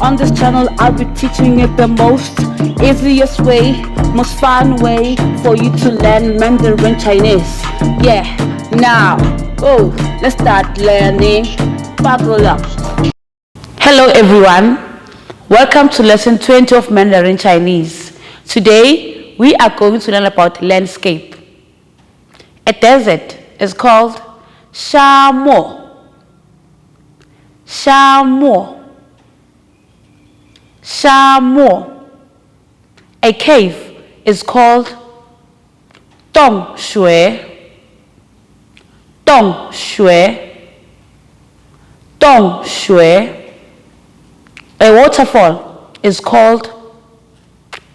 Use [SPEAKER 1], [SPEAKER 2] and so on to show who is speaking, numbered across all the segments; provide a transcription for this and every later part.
[SPEAKER 1] On this channel, I'll be teaching you the most easiest way, most fun way for you to learn Mandarin Chinese. Yeah, now, let's start learning. Buckle up. Hello everyone. Welcome to lesson 20 of Mandarin Chinese. Today, we are going to learn about landscape. A desert is called 沙漠. 沙漠. 沙漠. A cave is called 洞穴. 洞穴. 洞穴. A waterfall is called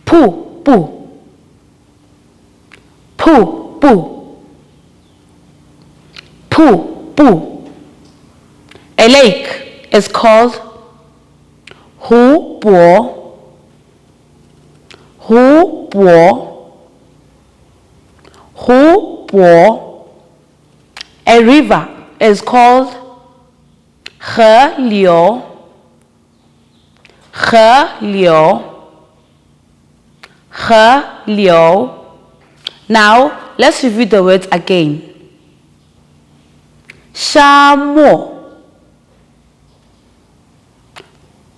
[SPEAKER 1] 瀑布. 瀑布. 瀑布. A lake is called 湖泊. 湖泊. 湖泊. A river is called 河流. 河流. 河流. Now, let's review the words again. 沙漠.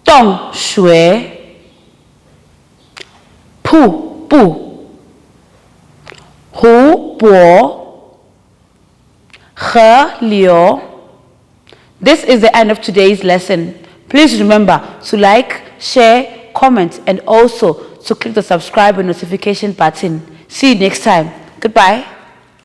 [SPEAKER 1] 洞穴. 瀑布. 湖泊. 河流. This is the end of today's lesson. Please remember to like, share, comment, and also to click the subscribe and notification button. See you next time. Goodbye.